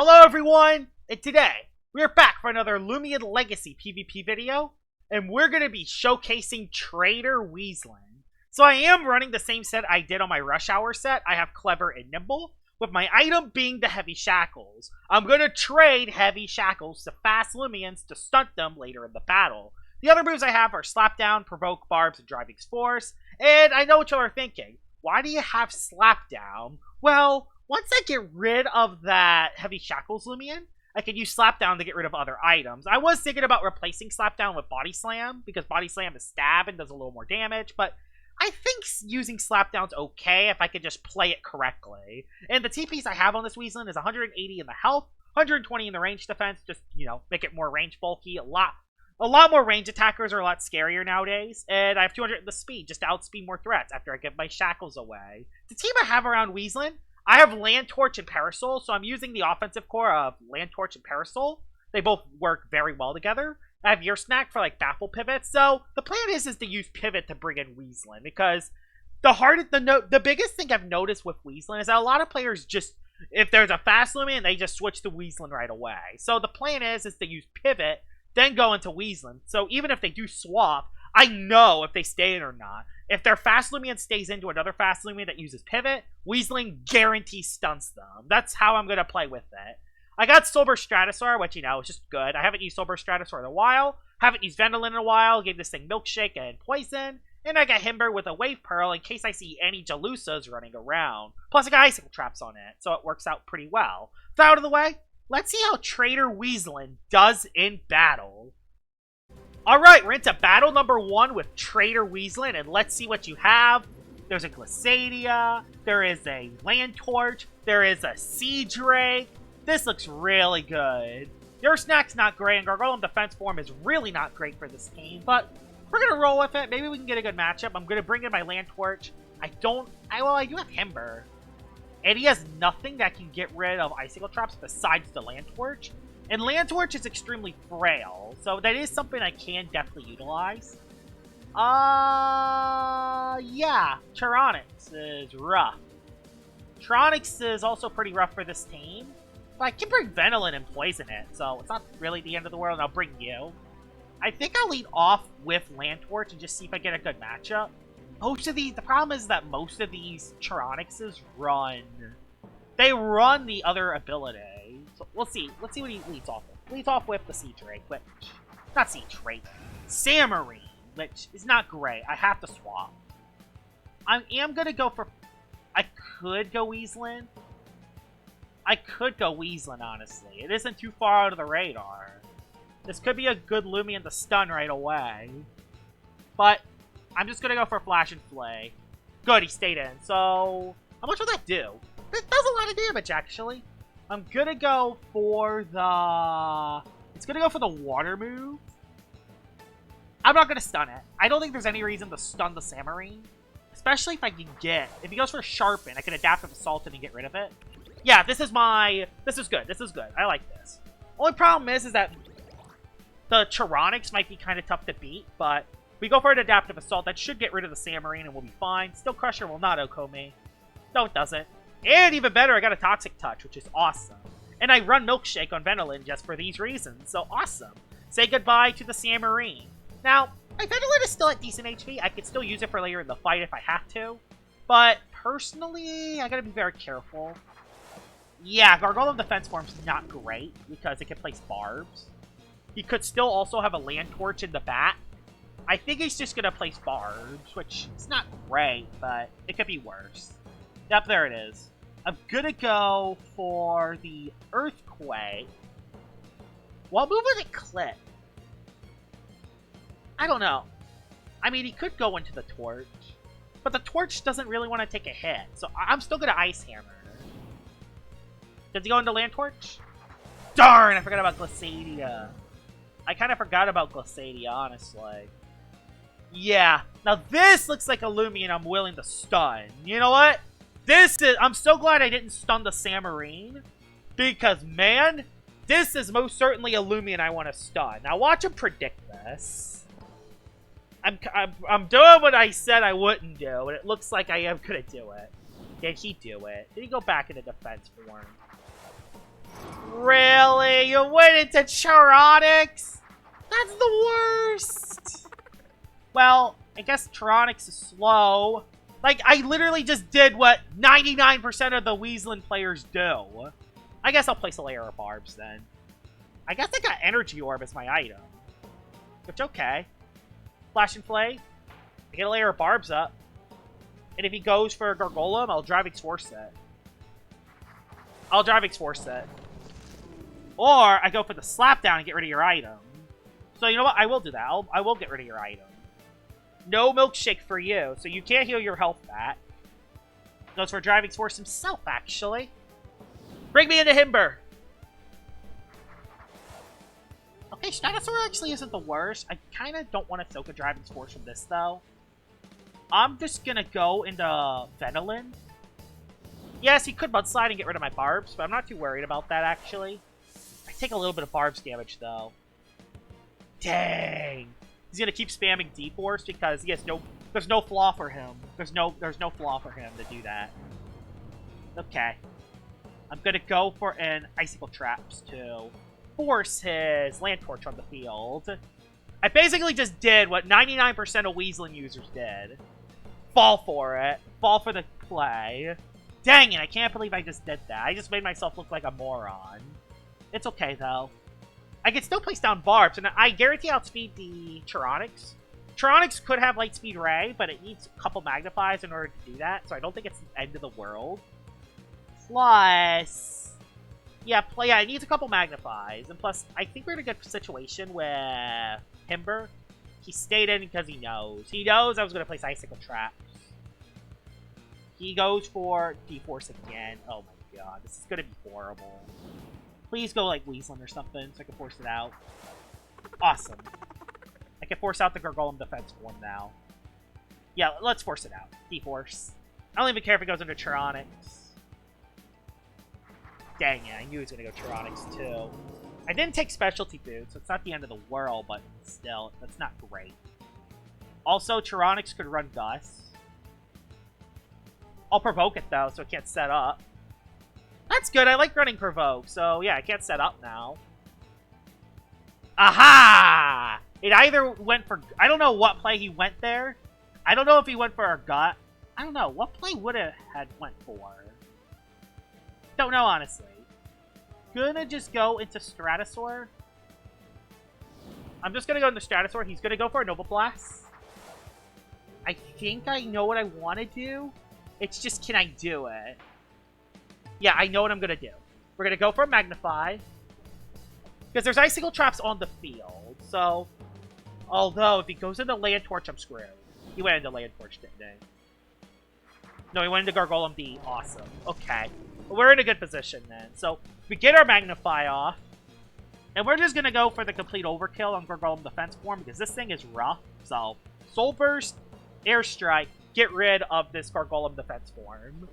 Hello everyone, and today we are back for another Loomian Legacy PvP video, and we're going to be showcasing Trader Weaselin. So I am running the same set I did on my Rush Hour set. I have Clever and Nimble, with my item being the Heavy Shackles. I'm going to trade Heavy Shackles to fast Loomians to stunt them later in the battle. The other moves I have are Slapdown, Provoke, Barbs, and Driving Force, and I know what you are thinking. Why do you have Slapdown? Well, once I get rid of that Heavy Shackles Loomian, I can use Slapdown to get rid of other items. I was thinking about replacing Slapdown with Body Slam, because Body Slam is stab and does a little more damage, but I think using Slapdown's okay if I can just play it correctly. And the TPs I have on this Weaselin is 180 in the health, 120 in the range defense, just, make it more range bulky. A lot more range attackers are a lot scarier nowadays, and I have 200 in the speed, just to outspeed more threats after I give my shackles away. The team I have around Weaselin, I have Land Torch and Parasol, so I'm using the offensive core of Land Torch and Parasol. They both work very well together. I have Your Snack for, baffle pivots, so the plan is to use pivot to bring in Weaselin, because the biggest thing I've noticed with Weaselin is that a lot of players just, if there's a fast Loomian, they just switch to Weaselin right away. So the plan is to use pivot, then go into Weaselin. So even if they do swap, I know if they stay in or not. If their fast Loomian stays into another fast Loomian that uses pivot, Weaselin guarantees stunts them. That's how I'm going to play with it. I got Sober Stratosaur, which, is just good. I haven't used Sober Stratosaur in a while. Haven't used Weaselin in a while. Gave this thing Milkshake and Poison. And I got Himber with a Wave Pearl in case I see any Jalusas running around. Plus I got Icicle Traps on it, so it works out pretty well. With that out of the way, let's see how Trader Weaselin does in battle. Alright, we're into battle number 1 with Trader Weaselin, and let's see what you have. There's a Glissadia, there is a Land Torch, there is a Sea Drake. This looks really good. Your Snack's not great, and Gargoyle Defense Form is really not great for this team, but we're going to roll with it. Maybe we can get a good matchup. I'm going to bring in my Land Torch. I do have Himber. And he has nothing that can get rid of Icicle Traps besides the Land Torch. And Land Torch is extremely frail, so that is something I can definitely utilize. Yeah, Tyranics is rough. Tyranics is also pretty rough for this team. But I can bring Weaselin and poison it, so it's not really the end of the world, and I'll bring you. I think I'll lead off with Land Torch and just see if I get a good matchup. The problem is that most of these Tyranixes they run the other ability. So we'll see. Let's see what he leads off with. Leads off with the Sea Drake, which, not Sea Drake, Samarine, which is not great. I have to swap. I am going to go for, I could go Weaselin. Honestly. It isn't too far out of the radar. This could be a good Loomian to stun right away. But I'm just going to go for Flash and Flay. Good, he stayed in. So, how much will that do? It does a lot of damage, actually. I'm going to go for the... It's going to go for the Water move. I'm not going to stun it. I don't think there's any reason to stun the Samarine. Especially if I can get... If he goes for Sharpen, I can adapt with Assault and get rid of it. Yeah, this is good. This is good. I like this. Only problem is that the Tyranics might be kind of tough to beat, but we go for an Adaptive Assault. That should get rid of the Samarine and we'll be fine. Still Crusher will not OHKO me. No, it doesn't. And even better, I got a Toxic Touch, which is awesome. And I run Milkshake on Weaselin just for these reasons, so awesome. Say goodbye to the Samarine. Now, my Weaselin is still at decent HP. I could still use it for later in the fight if I have to. But, personally, I gotta be very careful. Yeah, Gargoyle Defense Form's not great, because it can place Barbs. He could still also have a Land Torch in the back. I think he's just gonna place Barbs, which is not great, but it could be worse. Yep, there it is. I'm gonna go for the Earthquake. What move would it clip? I don't know. I mean, he could go into the Torch, but the Torch doesn't really want to take a hit, so I'm still gonna Ice Hammer. Does he go into Land Torch? Darn, I forgot about Glissadia. I kind of forgot about Glissadia, honestly. Yeah. Now this looks like a Loomian I'm willing to stun. You know what? I'm so glad I didn't stun the Samarine. Because, man, this is most certainly a Loomian I want to stun. Now watch him predict this. I'm doing what I said I wouldn't do, and it looks like I am going to do it. Did he do it? Did he go back into defense form? you went into Charonics? That's the worst! Well, I guess Charonics is slow. Like, I literally just did what 99% of the Weaselin players do. I guess I'll place a layer of barbs then. I guess I got Energy Orb as my item. Which, okay. Flash and Flay. I get a layer of barbs up. And if he goes for a Gargolem, I'll drive Force it. I'll drive Force it. Or I go for the Slapdown and get rid of your item. So you know what? I will do that. I will get rid of your item. No Milkshake for you, so you can't heal your health back. Goes for driving Force himself, actually. Bring me into Himber. Okay, Stratosaur actually isn't the worst. I kind of don't want to soak a driving Force from this, though. I'm just going to go into Weaselin. Yes, he could Mudslide and get rid of my barbs, but I'm not too worried about that, actually. I take a little bit of barbs damage, though. Dang. He's going to keep spamming D-Force because he has there's no flaw for him. There's no flaw for him to do that. Okay. I'm going to go for an Icicle Traps to force his Land Torch on the field. I basically just did what 99% of Weaselin users did. Fall for it. Fall for the play. Dang it, I can't believe I just did that. I just made myself look like a moron. It's okay, though. I can still place down barbs, and I guarantee I'll outspeed the Charonics. Charonics could have Lightspeed Ray, but it needs a couple Magnifies in order to do that, so I don't think it's the end of the world. Plus... Yeah, it needs a couple Magnifies, and plus, I think we're in a good situation with Himber. He stayed in because he knows. He knows I was going to place Icicle Traps. He goes for D-Force again. Oh my god, this is going to be horrible. Please go like Weaselin or something so I can force it out. Awesome. I can force out the Gargolem defense form now. Yeah, let's force it out. D-Force. I don't even care if it goes into Charonics. Dang it, I knew he was going to go Charonics too. I didn't take Specialty Boots, so it's not the end of the world, but still, that's not great. Also, Charonics could run Gust. I'll provoke it though, so it can't set up. That's good, I like running Provoke, so yeah, I can't set up now. Aha! It either went for... I don't know what play he went there. I don't know if he went for a Gut. I don't know, what play would it had went for? Don't know, honestly. Gonna just go into Stratosaur. I'm just gonna go into Stratosaur. He's gonna go for a Nova Blast. I think I know what I want to do. It's just, can I do it? Yeah, I know what I'm gonna do. We're gonna go for a Magnify. Because there's Icicle Traps on the field. So, although, if he goes into Land Torch, I'm screwed. He went into Land Torch, didn't he? No, he went into Gargolem D. Awesome. Okay. Well, we're in a good position then. So, we get our Magnify off. And we're just going to go for the complete overkill on Gargolem Defense Form because this thing is rough. So, Soul Burst, Airstrike, get rid of this Gargolem Defense Form.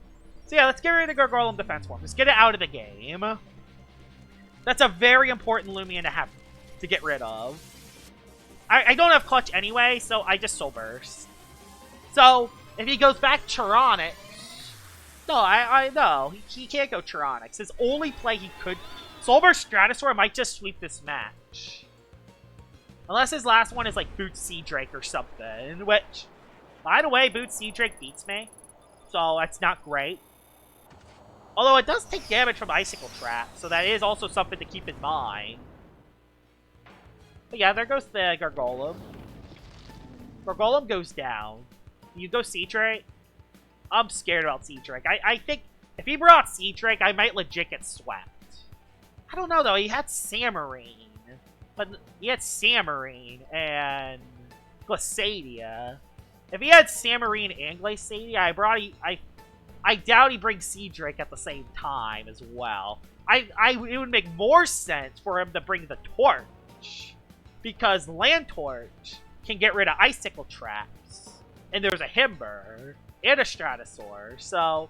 So yeah, let's get rid of the Gargolem Defense Form. Let's get it out of the game. That's a very important Loomian to have to get rid of. I don't have Clutch anyway, so I just Soul Burst. So, if he goes back Charonics... No, no, he can't go Charonics. His only play he could... Soul Burst Stratosaur might just sweep this match. Unless his last one is like Boot Sea Drake or something, which... By the way, Boot Sea Drake beats me, so that's not great. Although it does take damage from Icicle Trap, so that is also something to keep in mind. But yeah, there goes the Gargolem. Gargolem goes down. You go Sea Drake. I'm scared about Sea Drake. I think if he brought Sea Drake, I might legit get swept. I don't know, though. He had Samarine. But he had Samarine and Glaciadia. If he had Samarine and Glaciadia, I doubt he brings Sea Drake at the same time as well. It would make more sense for him to bring the Torch. Because Land Torch can get rid of Icicle Traps. And there's a Himber and a Stratosaur. So,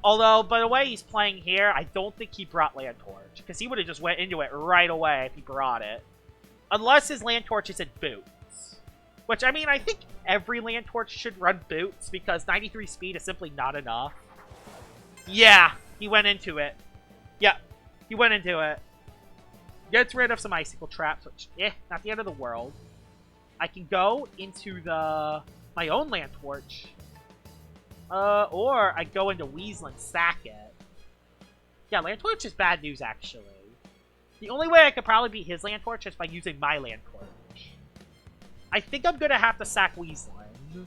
although, by the way he's playing here, I don't think he brought Land Torch. Because he would have just went into it right away if he brought it. Unless his Land Torch is in Boots. Which, I mean, I think every Land Torch should run Boots. Because 93 speed is simply not enough. Yeah, he went into it. Yeah, he went into it. Gets rid of some icicle traps, which, not the end of the world. I can go into my own land torch. Or I go into Weaselin, sack it. Yeah, land torch is bad news, actually. The only way I could probably beat his land torch is by using my land torch. I think I'm gonna have to sack Weaselin.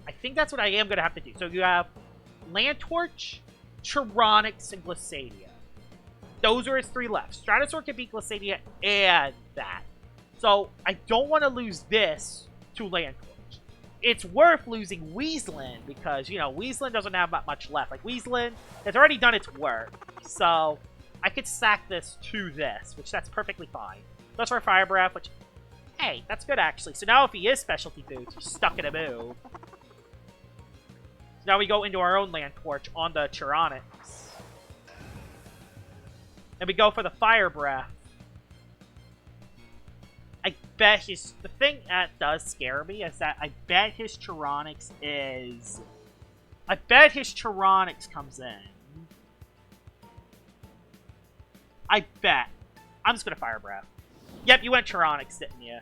I think that's what I am gonna have to do. So you have land torch, Tyranix, and Glissadia. Those are his 3 left. Stratosaur can beat Glissadia and that. So I don't want to lose this to land torch. It's worth losing Weaselin because, you know, Weaselin doesn't have that much left. Like, Weaselin has already done its work. So I could sack this to this, which that's perfectly fine. Goes for a Fire Breath, which, hey, that's good actually. So now if he is Specialty Boots, he's stuck in a move. So now we go into our own land torch on the Tyranix. And we go for the Fire Breath. I bet his... The thing that does scare me is that I bet his Tyranix is... I bet his Tyranix comes in. I bet. I'm just gonna Fire Breath. Yep, you went Tyranix, didn't you?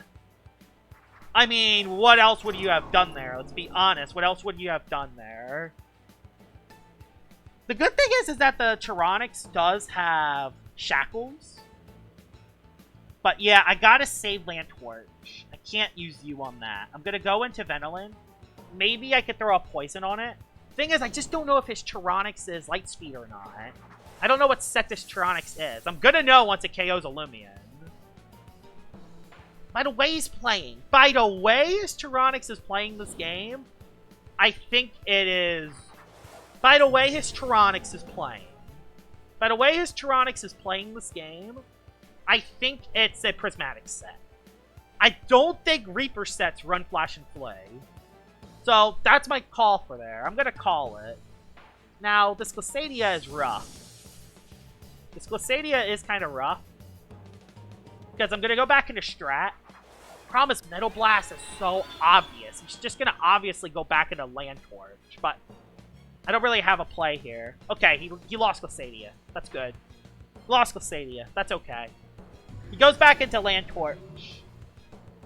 I mean, what else would you have done there? Let's be honest. What else would you have done there? The good thing is that the Tyranix does have Shackles. But yeah, I gotta save land torch. I can't use you on that. I'm gonna go into Weaselin. Maybe I could throw a poison on it. Thing is, I just don't know if his Tyranix is Lightspeed or not. I don't know what set this Tyranix is. I'm gonna know once it KOs a Loomian. By the way he's playing. By the way his Tyranix is playing this game, I think it is... By the way his Tyranix is playing. By the way his Tyranix is playing this game, I think it's a Prismatic set. I don't think Reaper sets run Flash and Flay. So, that's my call for there. I'm gonna call it. Now, this Glissadia is rough. This Glissadia is kind of rough. Because I'm gonna go back into Strat. Problem is, Metal Blast is so obvious. He's just gonna obviously go back into Land Torch. But I don't really have a play here. Okay, he lost Glissadia. That's good. Lost Glissadia. That's okay. He goes back into Land Torch.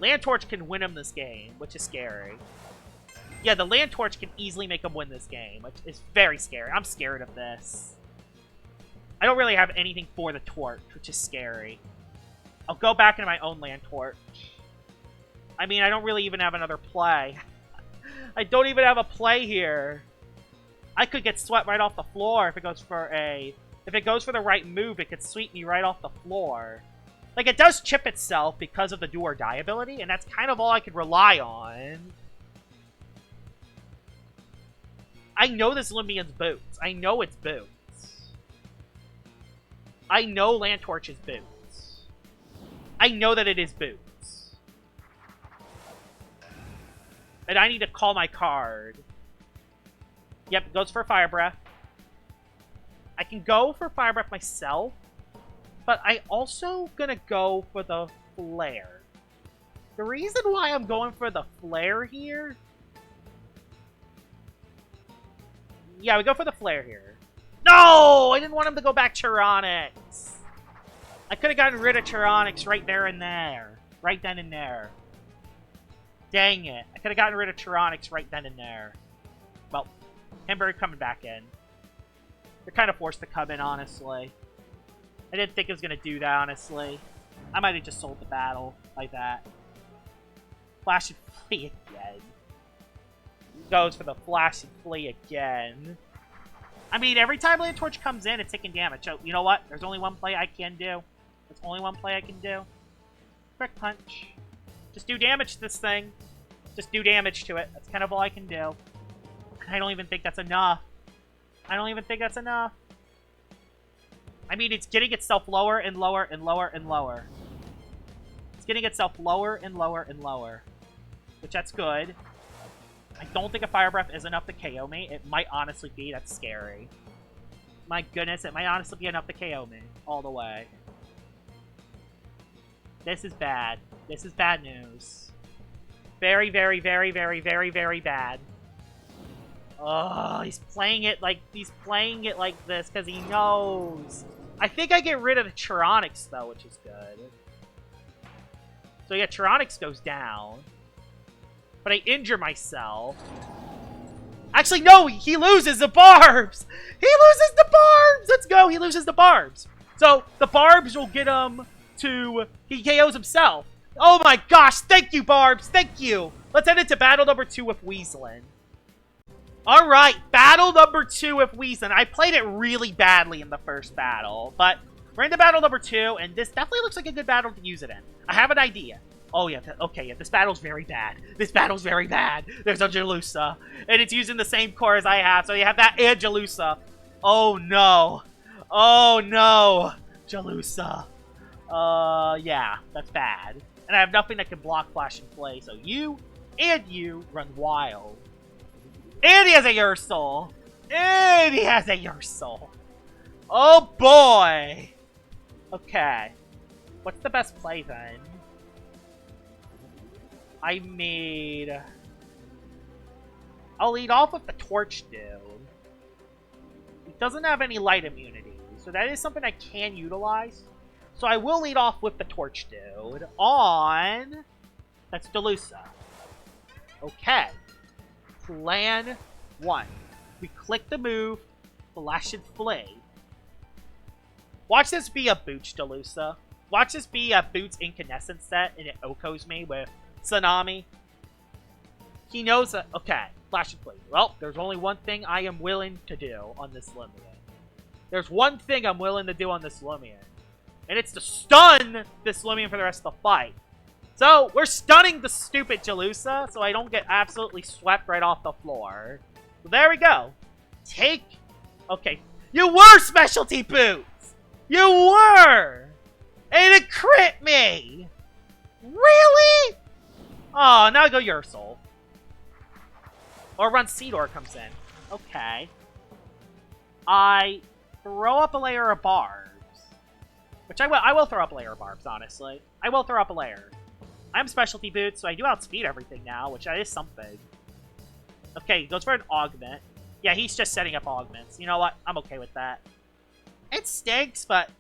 Land Torch can win him this game, which is scary. Yeah, the Land Torch can easily make him win this game, which is very scary. I'm scared of this. I don't really have anything for the Torch, which is scary. I'll go back into my own Land Torch. I mean, I don't really even have another play. I don't even have a play here. I could get swept right off the floor if it goes for a... If it goes for the right move, it could sweep me right off the floor. Like, it does chip itself because of the do or die ability, and that's kind of all I could rely on. I know this Loomian's boots. I know it's boots. I know Land Torch is boots. I know that it is boots. And I need to call my card. Yep, it goes for Fire Breath. I can go for Fire Breath myself, but I also gonna go for the Flare. The reason why I'm going for the Flare here... Yeah, we go for the Flare here. No! I didn't want him to go back Tyranix. I could have gotten rid of Tyranix right there and there. Right then and there. Dang it. I could have gotten rid of Tyranix right then and there. Well, Hamburger coming back in. They're kind of forced to come in, honestly. I didn't think it was going to do that, honestly. I might have just sold the battle like that. Flash and Flee again. Goes for the Flash and Flee again. I mean, every time Land Torch comes in, it's taking damage. So, you know what? There's only one play I can do. There's only one play I can do. Quick Punch. Just do damage to this thing. Just do damage to it. That's kind of all I can do. I don't even think that's enough. I don't even think that's enough. I mean, it's getting itself lower and lower and lower and lower. It's getting itself lower and lower and lower. Which, that's good. I don't think a Fire Breath is enough to KO me. It might honestly be. That's scary. My goodness, it might honestly be enough to KO me. All the way. This is bad. This is bad news. Very, very, very, very, very, very bad. Oh, he's playing it like this because he knows. I think I get rid of the Chironics, though, which is good. So yeah, Chironics goes down. But I injure myself. Actually, no! He loses the Barbs! He loses the Barbs! Let's go! He loses the Barbs. So, the Barbs will get him to... He KOs himself. Oh my gosh! Thank you, Barbs! Thank you! Let's head into battle number 2 with Weaselin. Alright, battle number 2 with Weaselin. I played it really badly in the first battle, but we're into battle number 2, and this definitely looks like a good battle to use it in. I have an idea. Oh, yeah, okay, yeah, this battle's very bad. This battle's very bad. There's a Jalusa, and it's using the same core as I have, so you have that and Jalusa. Oh, no. Oh, no. Jalusa. Yeah, that's bad. And I have nothing that can block Flash and Play, so you and you run wild. And he has a Ursul. And he has a Ursul. Oh, boy. Okay. What's the best play, then? I'll lead off with the Torch Dude. He doesn't have any light immunity, so that is something I can utilize. So I will lead off with the Torch Dude on... That's Delusa. Okay. Plan 1. We click the move, Flash and Flay. Watch this be a Booch Delusa. Watch this be a Boots Incandescent set, and it Okos me with Tsunami. He knows that... Okay, Flash and Flay. Well, there's only one thing I am willing to do on this Loomian. There's one thing I'm willing to do on this Loomian. And it's to stun this Loomian for the rest of the fight. So, we're stunning the stupid Jalusa, so I don't get absolutely swept right off the floor. So there we go. Take... Okay. You were Specialty Boots! You were! And it crit me! Really? Oh, now go Ursul. Or Runceador comes in. Okay. I throw up a layer of barbs. Which I will throw up a layer of barbs, honestly. I will throw up a layer. I'm Specialty Boots, so I do outspeed everything now, which is something. Okay, he goes for an augment. Yeah, he's just setting up augments. You know what? I'm okay with that. It stinks, but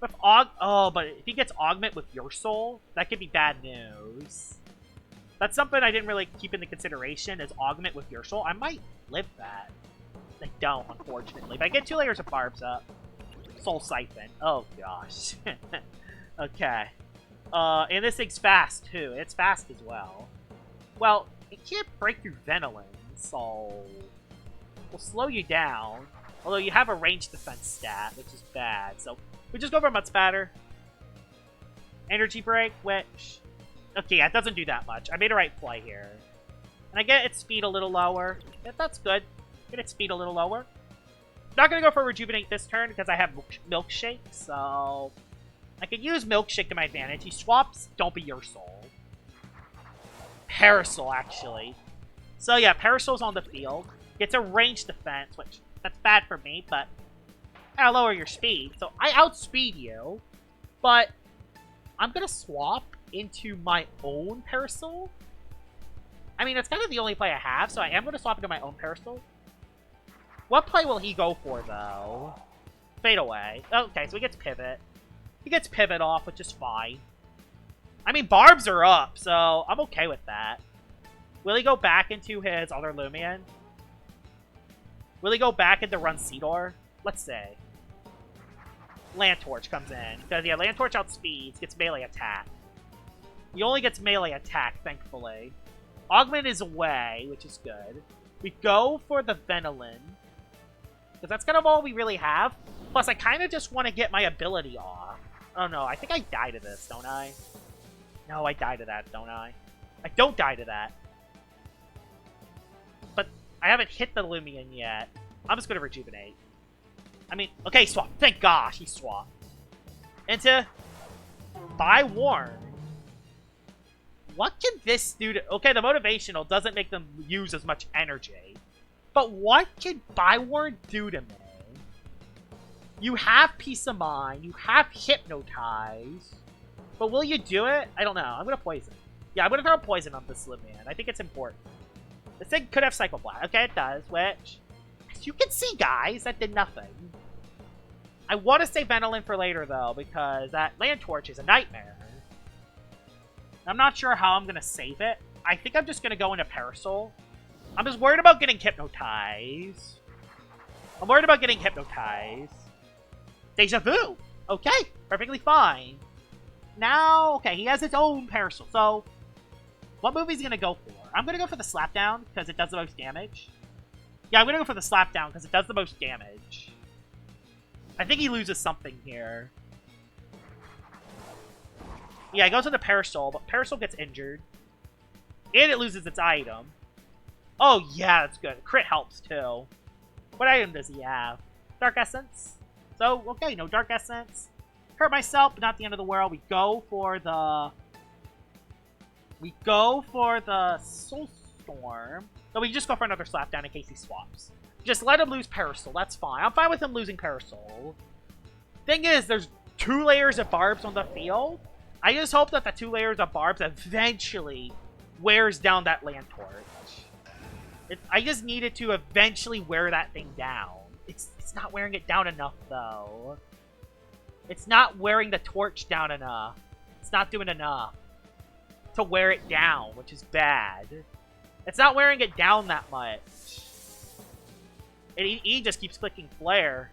with but if he gets augment with Ursul, that could be bad news. That's something I didn't really keep into consideration, is augment with Ursul. I might live that. I don't, unfortunately. But I get 2 layers of barbs up. Soul Siphon. Oh, gosh. Okay. And this thing's fast, too. It's fast as well. Well, it can't break through Weaselin, so... We'll slow you down. Although you have a range defense stat, which is bad. So, we just go for Mud Spatter. Energy Break, which... Okay, yeah, it doesn't do that much. I made a right play here. And I get its speed a little lower. Yeah, that's good. Get its speed a little lower. Not going to go for Rejuvenate this turn because I have Milkshake, so... I can use Milkshake to my advantage. He swaps Don't Be Ursul. Parasol, actually. So yeah, Parasol's on the field. Gets a range defense, which that's bad for me, but I lower your speed. So I outspeed you, but I'm going to swap into my own Parasol. I mean, it's kind of the only play I have, so I am going to swap into my own Parasol. What play will he go for, though? Fade Away. Okay, so he gets Pivot. He gets Pivot off, which is fine. I mean, Barbs are up, so I'm okay with that. Will he go back into his other Loomian? Will he go back into Runceador? Let's say. Lantorch comes in. Because, yeah, Lantorch outspeeds, gets melee attack. He only gets melee attack, thankfully. Augment is away, which is good. We go for the Weaselin. Because that's kind of all we really have. Plus, I kind of just want to get my ability off. Oh, no. I think I die to this, don't I? No, I die to that, don't I? I don't die to that. But I haven't hit the Loomian yet. I'm just going to Rejuvenate. I mean, okay, swap. Thank gosh, he swapped. Into Buy Warn. What can this do to... Okay, the Motivational doesn't make them use as much energy. But what can Buy Warn do to me? You have Peace of Mind. You have Hypnotize. But will you do it? I don't know. I'm going to Poison. Yeah, I'm going to throw Poison on this Loomian. I think it's important. This thing could have Psycho Blast. Okay, it does, which... As you can see, guys, that did nothing. I want to save Weaselin for later, though, because that Land Torch is a nightmare. I'm not sure how I'm going to save it. I think I'm just going to go into Parasol. I'm just worried about getting hypnotized. I'm worried about getting hypnotized. Deja vu! Okay, perfectly fine. Now, okay, he has his own Parasol. So, what movie is he going to go for? I'm going to go for the Slapdown, because it does the most damage. Yeah, I'm going to go for the Slapdown, because it does the most damage. I think he loses something here. Yeah, he goes into Parasol, but Parasol gets injured. And it loses its item. Oh, yeah, that's good. Crit helps, too. What item does he have? Dark Essence. So, okay, no Dark Essence. Hurt myself, but not the end of the world. We go for the Soul Storm. So we just go for another Slapdown in case he swaps. Just let him lose Parasol. That's fine. I'm fine with him losing Parasol. Thing is, there's 2 layers of barbs on the field. I just hope that the 2 layers of barbs eventually wears down that Land Torch. I just needed to eventually wear that thing down. It's not wearing it down enough, though. It's not wearing the torch down enough. It's not doing enough to wear it down, which is bad. It's not wearing it down that much. And he just keeps clicking Flare.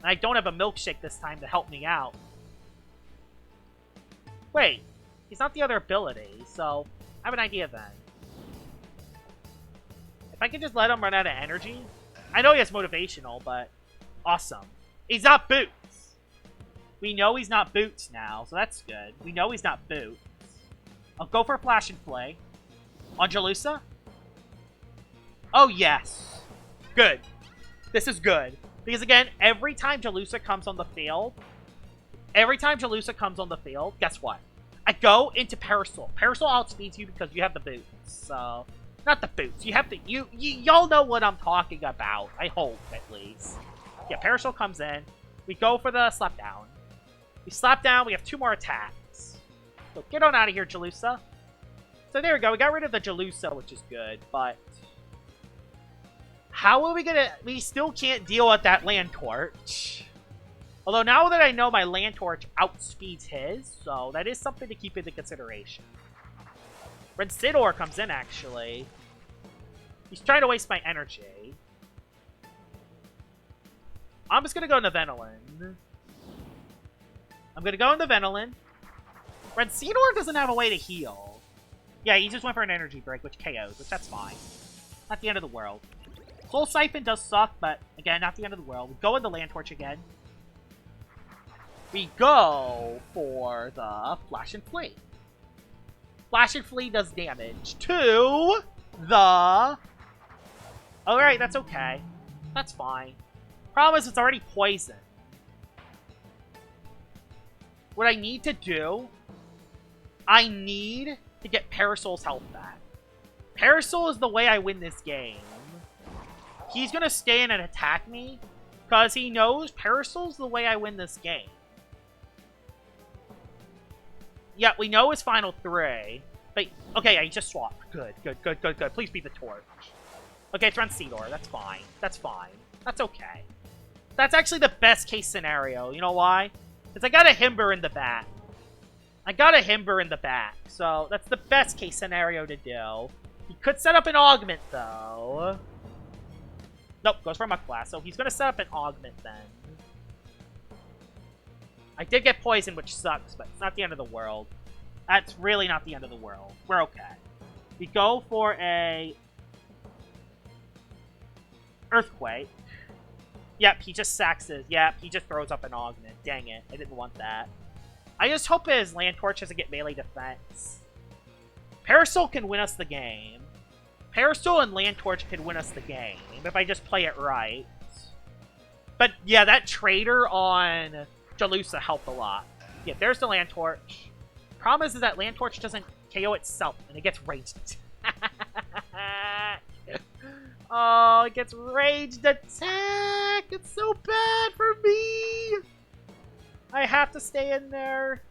And I don't have a milkshake this time to help me out. Wait, he's not the other ability, so I have an idea then. If I can just let him run out of energy. I know he has motivational, but awesome. He's not Boots. We know he's not Boots now, so that's good. We know he's not Boots. I'll go for Flash and Flay. On Jalusa? Oh, yes. Good. This is good. Because, again, every time Jalusa comes on the field, guess what? I go into Parasol. Parasol outspeeds you because you have the boots. So, not the boots. You have the... Y'all know what I'm talking about. I hope, at least. Yeah, Parasol comes in. We go for the Slapdown. We slap down. We have 2 more attacks. So, get on out of here, Jalusa. So, there we go. We got rid of the Jalusa, which is good, but... How are we gonna... We still can't deal with that Land Torch. Although now that I know my Land Torch outspeeds his, so that is something to keep into consideration. Rensidor comes in, actually. He's trying to waste my energy. I'm just gonna go into Weaselin. Rensidor doesn't have a way to heal. Yeah, he just went for an energy break, which KOs, which that's fine. Not the end of the world. Soul Siphon does suck, but again, not the end of the world. We go into Land Torch again. We go for the Flash and Flee. Flash and Flee does damage to the... Alright, that's okay. That's fine. Problem is, it's already poison. What I need to do... I need to get Parasol's health back. Parasol is the way I win this game. He's going to stay in and attack me because he knows Parasol's the way I win this game. Yeah, we know his final 3. But, okay, I just swapped. Good. Please be the torch. Okay, it's Rensidor. That's fine. That's okay. That's actually the best case scenario. You know why? Because I got a Himber in the back. So, that's the best case scenario to do. He could set up an Augment, though. Nope, goes for Muck Blast. So he's going to set up an Augment then. I did get poisoned, which sucks, but it's not the end of the world. That's really not the end of the world. We're okay. We go for a... Earthquake. Yep, he just sacks his... Yep, he just throws up an Augment. Dang it, I didn't want that. I just hope his Land Torch doesn't get melee defense. Parasol can win us the game. Parasol and Land Torch can win us the game if I just play it right. But yeah, that Trader on Jalusa helped a lot. Yeah, there's the Land Torch. Problem is that Land Torch doesn't KO itself, and it gets raged. Oh, it gets raged attack! It's so bad for me! I have to stay in there.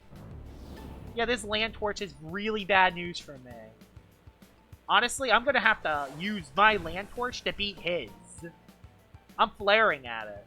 Yeah, this Land Torch is really bad news for me. Honestly, I'm going to have to use my Land Torch to beat his. I'm flaring at it.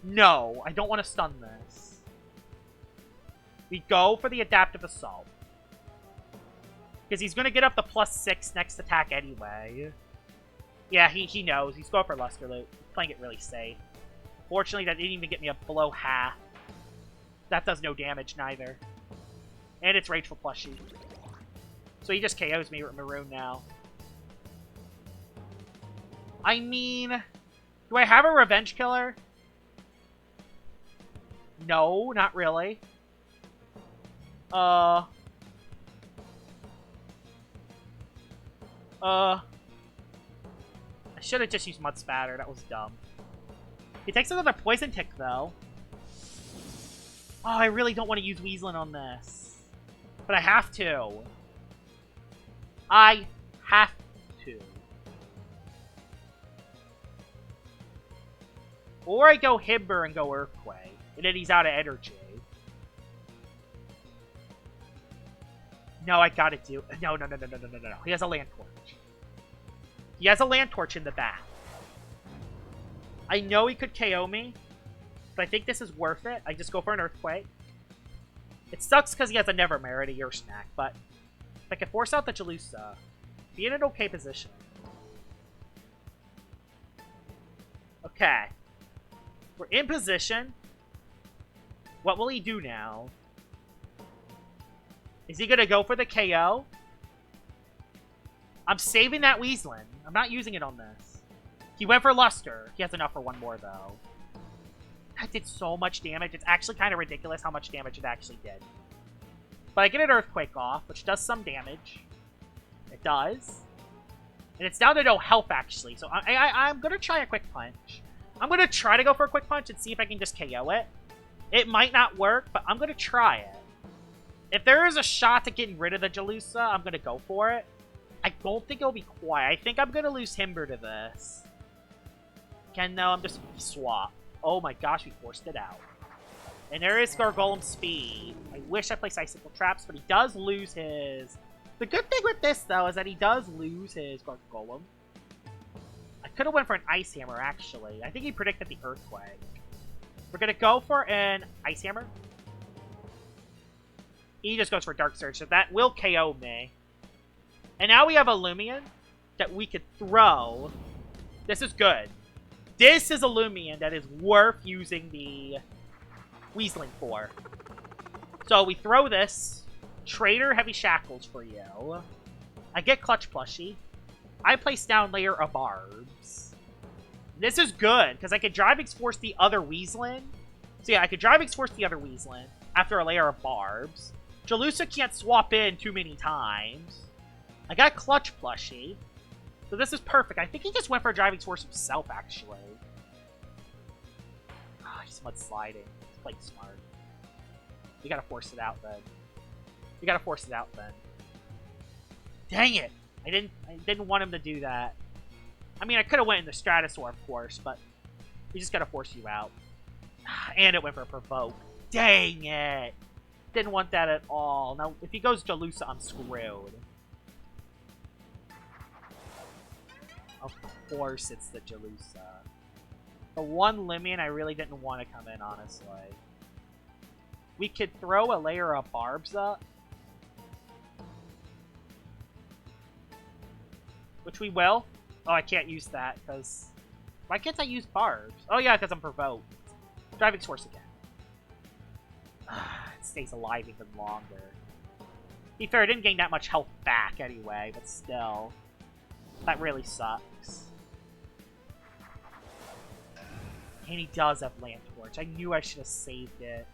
No, I don't want to stun this. We go for the Adaptive Assault. Because he's going to get up the +6 next attack anyway. Yeah, he knows. He's going for Luster Loot. He's playing it really safe. Fortunately, that didn't even get me up below half. That does no damage neither. And it's Rageful Plushie. So he just KOs me with Maroon now. I mean, do I have a Revenge Killer? No, not really. I should have just used Mud Spatter. That was dumb. He takes another Poison Tick, though. Oh, I really don't want to use Weaselin on this. But I have to. I have to. Or I go Himber and go Earthquake. And then he's out of energy. No, I gotta do... No. He has a Land Torch. He has a Land Torch in the back. I know he could KO me. But I think this is worth it. I just go for an Earthquake. It sucks because he has a Nevermare and a Year Snack. But if I can force out the Jalusa, be in an okay position. Okay. We're in position. What will he do now? Is he going to go for the KO? I'm saving that Weaselin. I'm not using it on this. He went for Luster. He has enough for one more, though. That did so much damage. It's actually kind of ridiculous how much damage it actually did. But I get an Earthquake off, which does some damage. It does. And it's down to no health, actually. So I'm going to try a Quick Punch. I'm going to try to go for a Quick Punch and see if I can just KO it. It might not work, but I'm going to try it. If there is a shot to getting rid of the Jalusa, I'm going to go for it. I don't think it'll be quiet. I think I'm going to lose Himber to this. Again, no, I'm just swap. Oh my gosh, we forced it out. And there is Gargolem Speed. I wish I placed Icicle Traps, but he does lose his... The good thing with this, though, is that he does lose his Gargolem. I could have went for an Ice Hammer, actually. I think he predicted the Earthquake. We're going to go for an Ice Hammer. He just goes for Dark Surge, so that will KO me. And now we have a Loomian that we could throw. This is good. This is a Loomian that is worth using the Weaselin for. So we throw this. Trader Heavy Shackles for you. I get Clutch Plushie. I place down Layer of Barbs. This is good, because I could Driving Force the other Weaselin. So yeah, I could Driving Force the other Weaselin after a Layer of Barbs. Jalusa can't swap in too many times. I got Clutch Plushie. So this is perfect. I think he just went for a Driving Force himself, actually. Oh, he's mud sliding. He's playing smart. We gotta force it out, then. We gotta force it out, then. Dang it! I didn't want him to do that. I mean, I could have went in the Stratosaur, of course, but we just gotta force you out. And it went for a Provoke. Dang it! Didn't want that at all. Now, if he goes Jalusa, I'm screwed. Of course it's the Jalusa. The one Loomian I really didn't want to come in, honestly. We could throw a Layer of Barbs up. Which we will. Oh, I can't use that, because... Why can't I use Barbs? Oh yeah, because I'm provoked. Driving Force again. It stays alive even longer. To be fair, I didn't gain that much health back anyway, but still. That really sucks. And he does have Land Torch. I knew I should have saved it.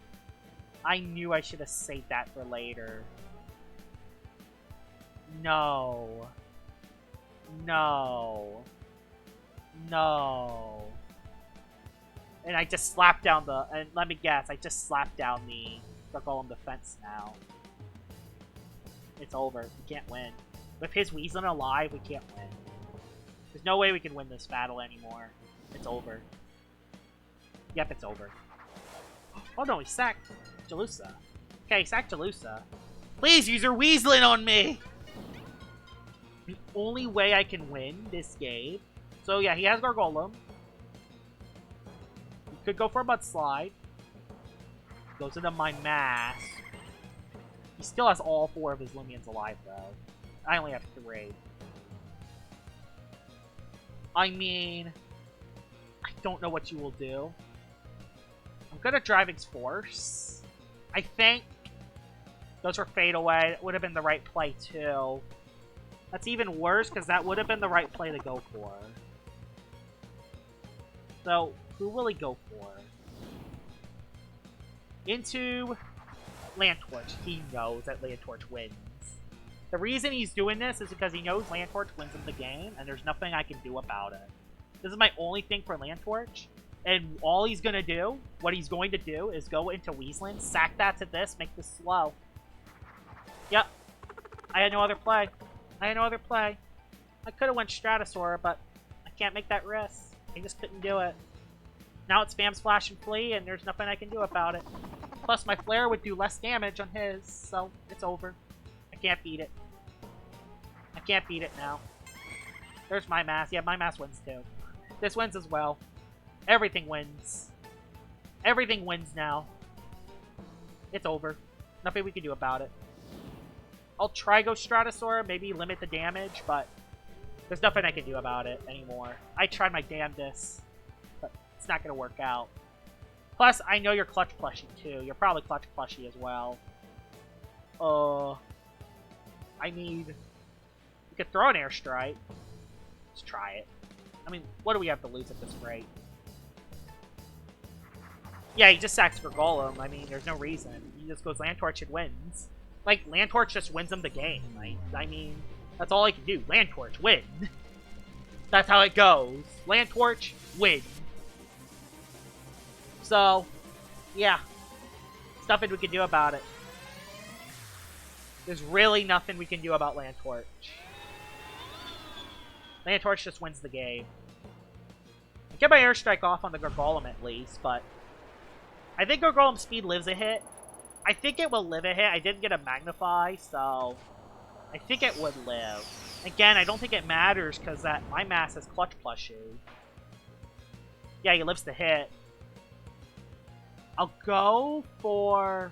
I knew I should have saved that for later. No. No. No. And I just slapped down the... And let me guess, I just slapped down the Golem defense now. It's over. We can't win. With his Weaselin alive, we can't win. There's no way we can win this battle anymore. It's over. Yep, it's over. Oh no, he sacked Jalusa. Okay, he sacked Jalusa. Please use your Weaselin on me! The only way I can win this game. So yeah, he has Gargolem. We could go for a mudslide. Goes into my mask. He still has all 4 of his Loomians alive, though. I only have 3. I mean, I don't know what you will do. I'm gonna Driving's Force. I think those were Fade Away. It would have been the right play, too. That's even worse, because that would have been the right play to go for. So, who will he go for? Into Land Torch. He knows that Land Torch wins. The reason he's doing this is because he knows Land Torch wins him the game, and there's nothing I can do about it. This is my only thing for Land Torch, and all he's going to do, what he's going to do, is go into Weaselin, sack that to this, make this slow. Yep. I had no other play. I could have went Stratosaur, but I can't make that risk. I just couldn't do it. Now it spams Flash and Flee, and there's nothing I can do about it. Plus, my Flare would do less damage on his, so it's over. I can't beat it. I can't beat it now. There's my mass. Yeah, my mass wins too. This wins as well. Everything wins. Everything wins now. It's over. Nothing we can do about it. I'll try go Stratosaur, maybe limit the damage, but there's nothing I can do about it anymore. I tried my damnedest, but it's not going to work out. Plus, I know you're Clutch Plushie too. You're probably Clutch Plushie as well. I need... You could throw an Airstrike. Let's try it. I mean, what do we have to lose at this rate? Yeah, he just sacks for Golem. I mean, there's no reason. He just goes Land Torch and wins. Like, Land Torch just wins him the game. I mean, that's all I can do. Land Torch, win. That's how it goes. Land Torch, win. So, yeah. There's nothing we can do about it. There's really nothing we can do about Land Torch. Land Torch just wins the game. I get my Airstrike off on the Gargolem at least, but I think Gargolem's speed lives a hit. I think it will live a hit. I didn't get a Magnify, so I think it would live. Again, I don't think it matters because my mass is Clutch Plushie. Yeah, he lives the hit. I'll go for...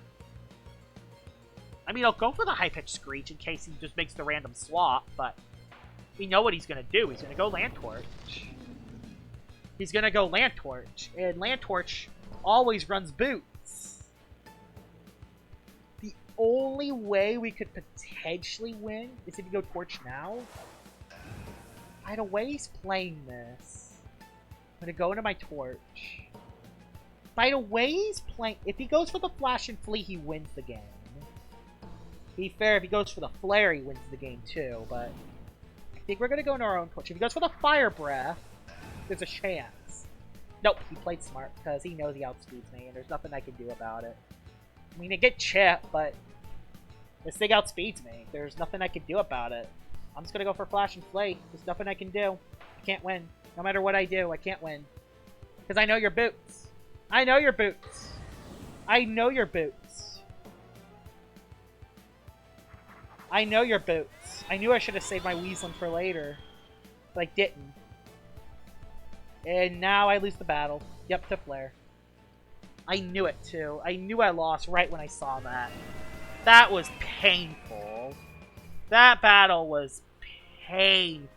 I mean, I'll go for the high-pitched Screech in case he just makes the random swap, but we know what he's going to do. He's going to go Land Torch. He's going to go Land Torch, and Land Torch always runs boots. The only way we could potentially win is if you go Torch now. By the way he's playing this, I'm going to go into my Torch. By the way he's playing... If he goes for the Flash and Flee, he wins the game. Be fair, if he goes for the Flare, he wins the game too, but I think we're going to go into our own Torch. If he goes for the Fire Breath, there's a chance. Nope, he played smart because he knows he outspeeds me, and there's nothing I can do about it. I mean, I get Chip, but this thing outspeeds me. There's nothing I can do about it. I'm just going to go for Flash and Flay. There's nothing I can do. I can't win. No matter what I do, I can't win. Because I know your boots. I know your boots. I know your boots. I know your boots. I knew I should have saved my Weaselin for later. But I didn't. And now I lose the battle. Yep, to Flare. I knew it too. I knew I lost right when I saw that. That was painful. That battle was painful.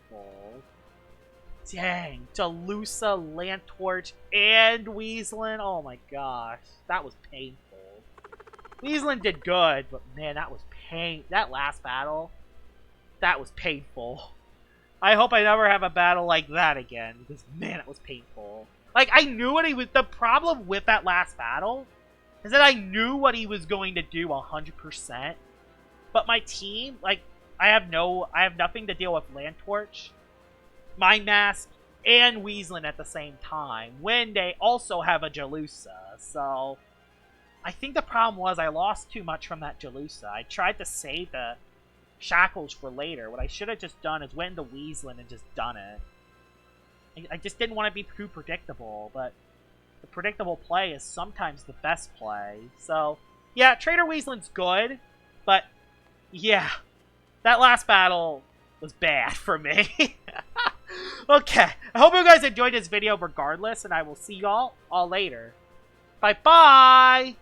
Dang. Jalusa, Land Torch, and Weaselin. Oh my gosh. That was painful. Weaselin did good, but man, that was pain. That last battle, that was painful. I hope I never have a battle like that again, because man, it was painful. Like, I knew what he was... The problem with that last battle is that I knew what he was going to do 100%. But my team, like, I have nothing to deal with Land Torch, Mind Mask, and Weaselin at the same time, when they also have a Jalusa. So, I think the problem was I lost too much from that Jalusa. I tried to save the Shackles for later. What I should have just done is went into Weaselin and just done it. I just didn't want to be too predictable, but the predictable play is sometimes the best play. So, yeah, Trader Weaselin's good, but yeah, that last battle was bad for me. Okay, I hope you guys enjoyed this video regardless, and I will see y'all all later. Bye-bye!